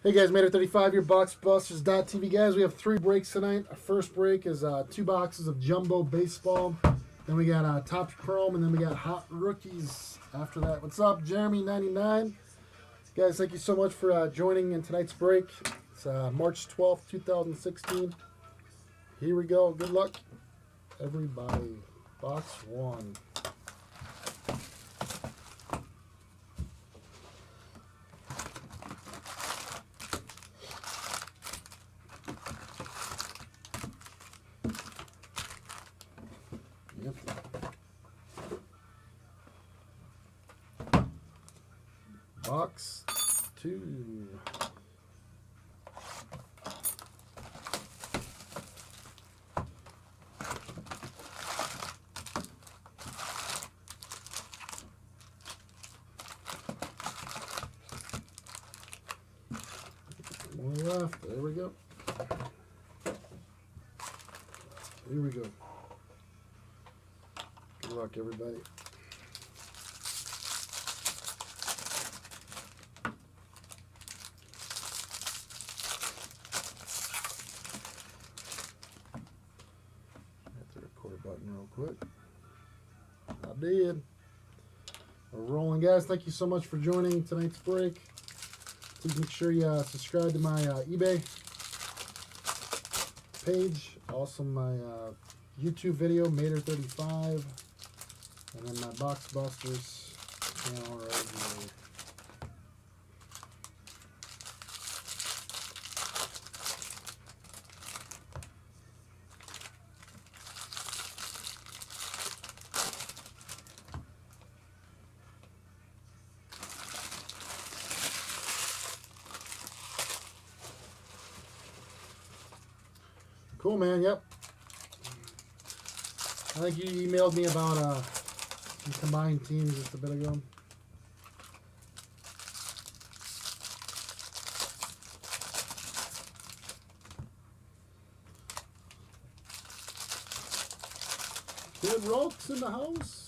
Hey guys, made it 35, your BoxBusters.tv guys. We have 3 breaks tonight. Our first break is 2 boxes of Jumbo Baseball. Then we got Top Chrome, and then we got Hot Rookies after that. What's up, Jeremy99? Guys, thank you so much for joining in tonight's break. It's March 12th, 2016. Here we go. Good luck, everybody. Box 1. Yep. Box 2. One left. There we go. Here we go. Good luck, everybody. Hit the record button real quick. I did. We're rolling, guys. Thank you so much for joining tonight's break. Please make sure you subscribe to my eBay page. Also my YouTube video, Mater35. And then my Box Busters channel right here. Cool, man. Yep. I think you emailed me about some combined teams just a bit ago. Kid Rocks in the house.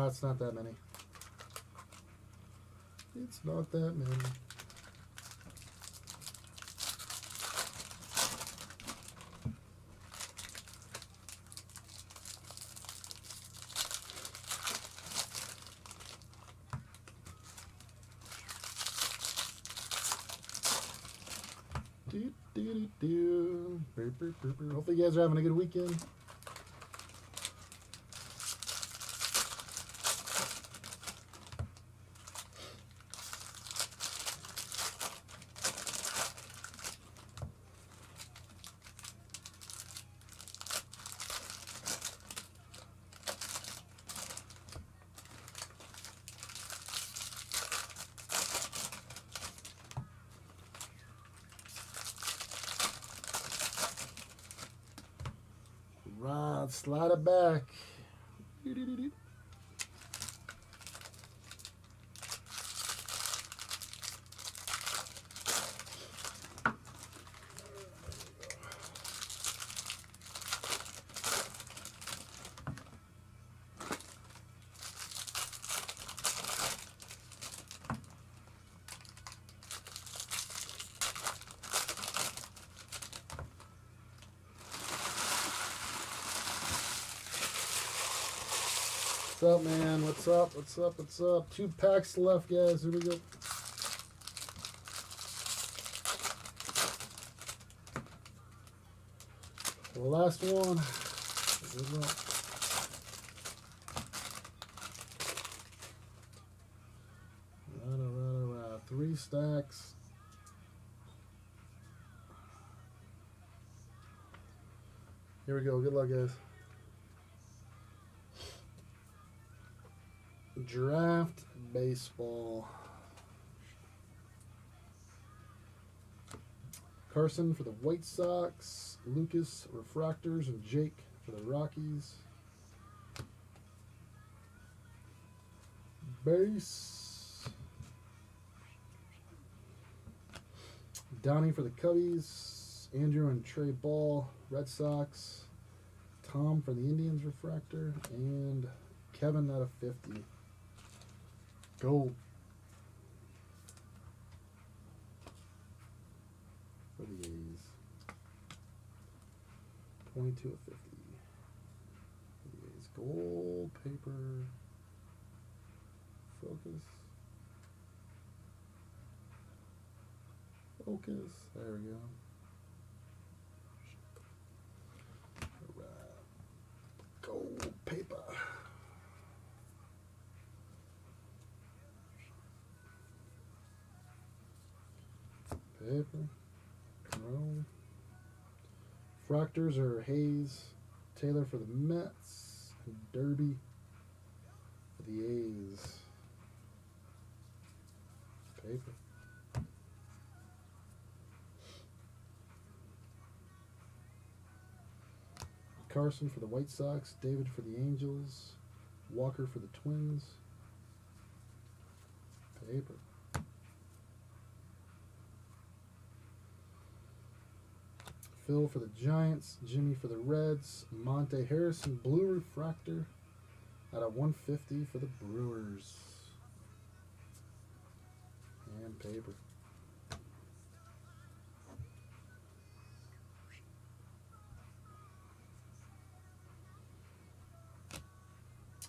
It's not that many. It's not that many. Hopefully you guys are having a good weekend. Right, slide it back. What's up, man? What's up? What's up? What's up? 2 packs left, guys. Here we go. The last one. Here we go. Right. 3 stacks. Here we go. Good luck, guys. Draft Baseball. Carson for the White Sox, Lucas Refractors, and Jake for the Rockies. Base. Downey for the Cubbies, Andrew and Trey Ball, Red Sox, Tom for the Indians refractor, and Kevin out of 50. Gold for the A's. 22 of 50. For the A's. Gold paper. Focus. Focus. There we go. Alright. Gold paper. Paper. Chrome. Fractors are Hayes, Taylor for the Mets, and Derby for the A's. Paper. Carson for the White Sox, David for the Angels, Walker for the Twins. Paper. Phil for the Giants, Jimmy for the Reds, Monte Harrison blue refractor out of 150 for the Brewers. And paper.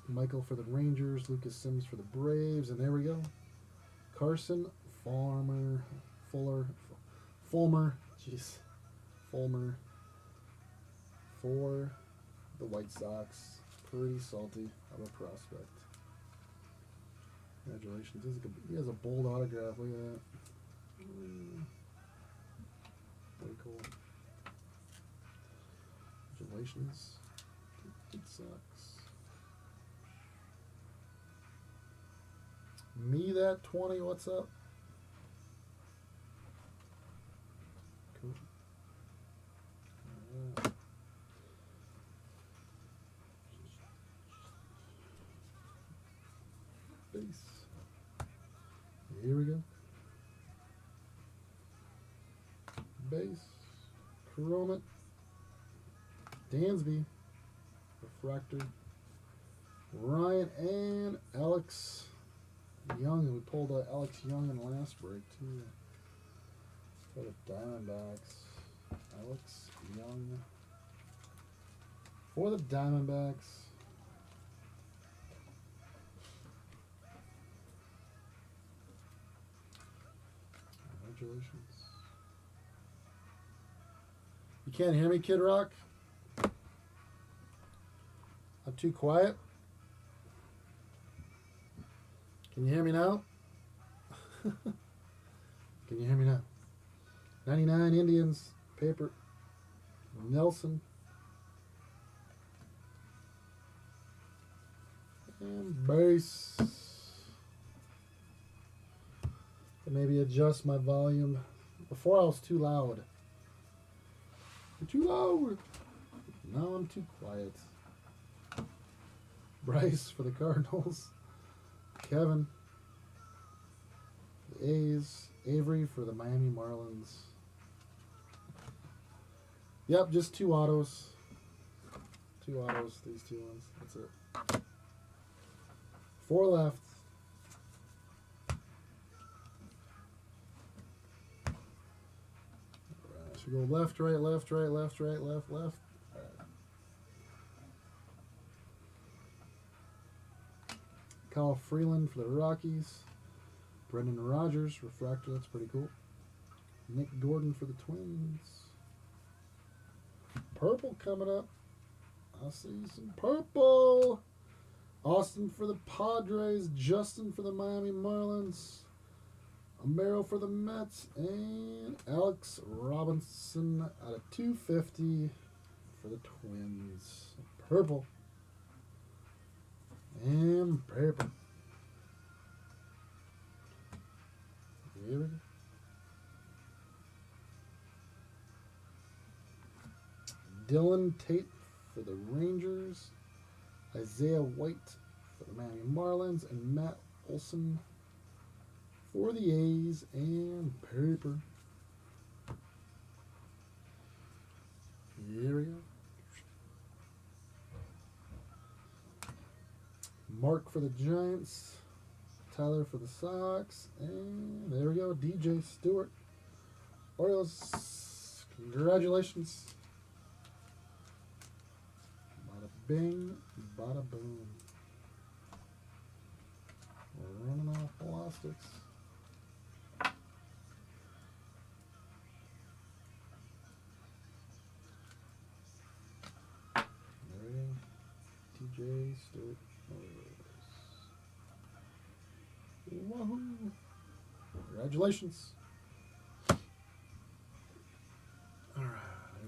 Michael for the Rangers, Lucas Sims for the Braves, and there we go. Carson, Fulmer, jeez. Fulmer for the White Sox. Pretty salty of a prospect. Congratulations. He has a bold autograph. Look at that. Very cool. Congratulations. It sucks. Me that 20, what's up? Cool. Base. Here we go. Base. Chromate. Dansby. Refractor. Ryan and Alex Young. We pulled Alex Young in the last break too. For the Diamondbacks. Alex Young. For the Diamondbacks. Congratulations. You can't hear me, Kid Rock? I'm too quiet? Can you hear me now? Can you hear me now? 99 Indians, paper. Nelson. And base. Maybe adjust my volume. Before I was too loud. You're too loud. Now I'm too quiet. Bryce for the Cardinals. Kevin. The A's. Avery for the Miami Marlins. Yep, just 2 autos. 2 autos, these 2 ones. That's it. 4 left. Alright, so go left, right, left, right, left, right, left, left. Alright. Kyle Freeland for the Rockies. Brendan Rodgers, refractor, that's pretty cool. Nick Gordon for the Twins. Purple coming up. I see some purple. Austin for the Padres. Justin for the Miami Marlins. Amaro for the Mets. And Alex Robinson out of 250 for the Twins. Purple. And paper. Here we go. Dylan Tate for the Rangers, Isaiah White for the Miami Marlins, and Matt Olson for the A's, and paper. Here we go. Mark for the Giants. Tyler for the Sox. And there we go. DJ Stewart. Orioles. Congratulations. Bada bing, bada boom. We're running out of plastics. There we go. DJ Stewart. Woohoo! Congratulations. Alright, here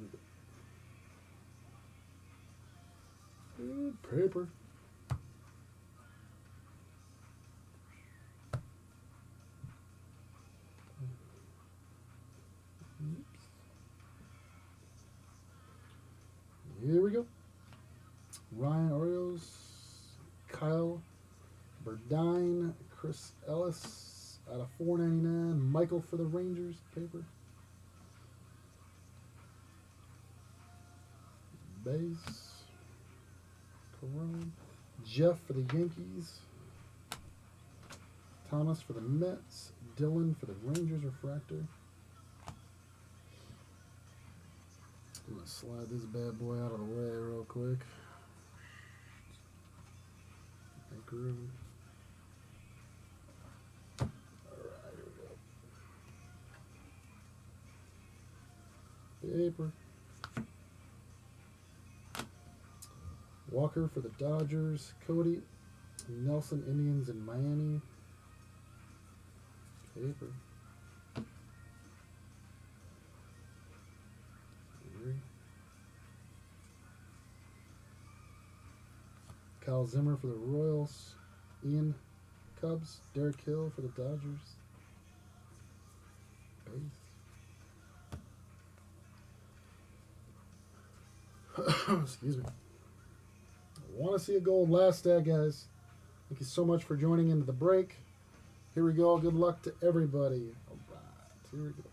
we go. Good paper. Here we go. Ryan Orioles, Kyle Burdine, Chris Ellis out of 499. Michael for the Rangers paper. Base. Corone. Jeff for the Yankees. Thomas for the Mets. Dylan for the Rangers refractor. I'm going to slide this bad boy out of the way real quick. Make room. Alright, here we go. Paper. Walker for the Dodgers. Cody. Nelson Indians in Miami. Paper. Kyle Zimmer for the Royals. Ian Cubs. Derek Hill for the Dodgers. Base. Excuse me. Want to see a gold last stat, guys. Thank you so much for joining into the break. Here we go. Good luck to everybody. All right. Here we go.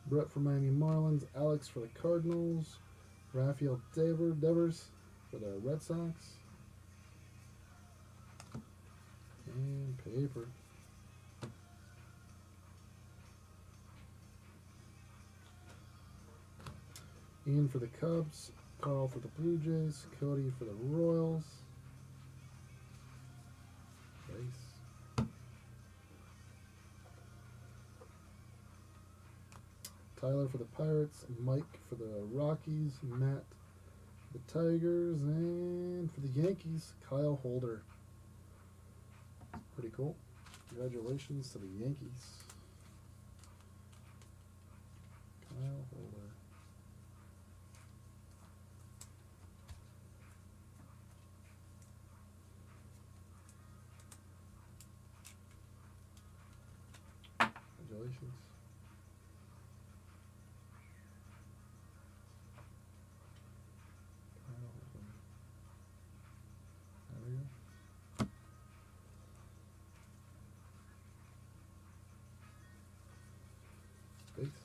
Brett for Miami Marlins. Alex for the Cardinals. Rafael Devers for the Red Sox. And paper. Ian for the Cubs. Carl for the Blue Jays. Cody for the Royals. Base. Tyler for the Pirates. Mike for the Rockies. Matt for the Tigers. And for the Yankees, Kyle Holder. Pretty cool. Congratulations to the Yankees. Kyle Holder. Congratulations. There we go. Base.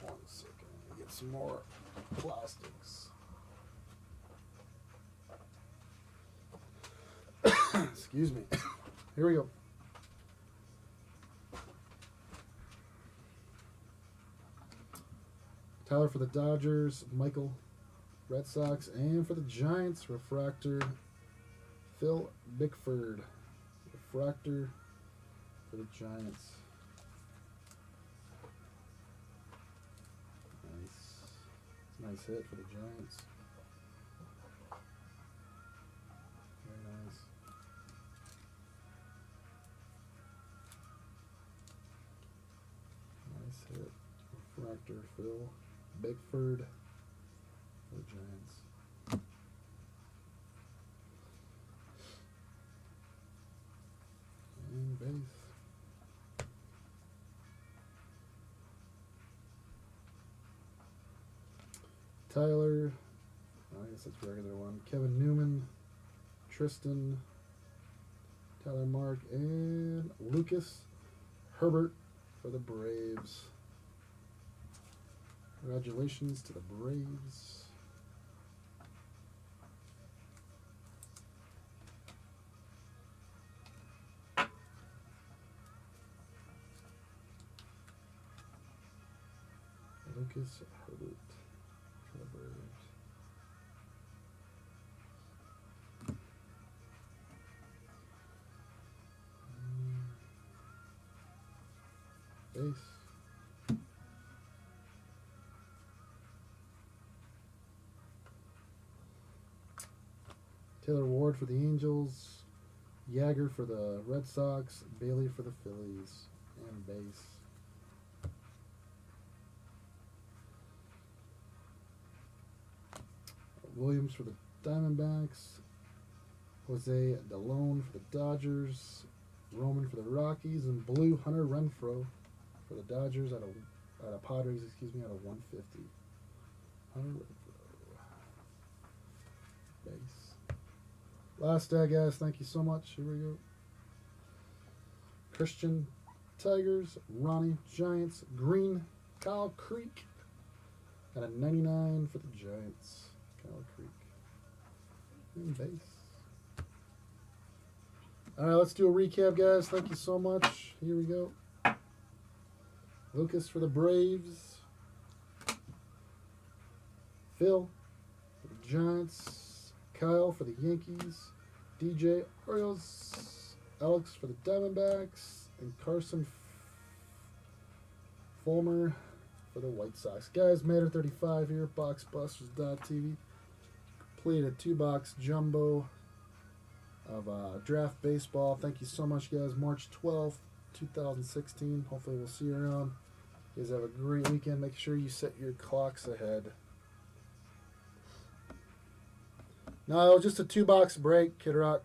One second. Get some more plastics. Excuse me. Here we go. Tyler for the Dodgers, Michael, Red Sox, and for the Giants, refractor, Phil Bickford, refractor for the Giants. Nice. Nice hit for the Giants. Very nice. Nice hit. Refractor, Phil Bickford for the Giants. And base. Tyler, I guess that's regular one. Kevin Newman, Tristan, Tyler Mark, and Lucas Herbert for the Braves. Congratulations to the Braves. Lucas Herbert for the Braves. Base. Taylor Ward for the Angels. Jagger for the Red Sox. Bailey for the Phillies. And base. Williams for the Diamondbacks. Jose DeLone for the Dodgers. Roman for the Rockies. And blue Hunter Renfroe for the Dodgers out of Padres, excuse me, out of 150. Hunter Renfroe. Base. Last guys, thank you so much. Here we go. Christian Tigers. Ronnie Giants. Green Kyle Creek. Got a 99 for the Giants. Kyle Creek. And base. Alright, let's do a recap, guys. Thank you so much. Here we go. Lucas for the Braves. Phil for the Giants. Kyle for the Yankees. DJ Orioles. Alex for the Diamondbacks. And Carson Fulmer for the White Sox. Guys, Matter 35 here. BoxBusters.tv. Played a 2-box jumbo of draft baseball. Thank you so much, guys. March 12th, 2016. Hopefully we'll see you around. You guys have a great weekend. Make sure you set your clocks ahead. No, just a 2-box break, Kid Rock.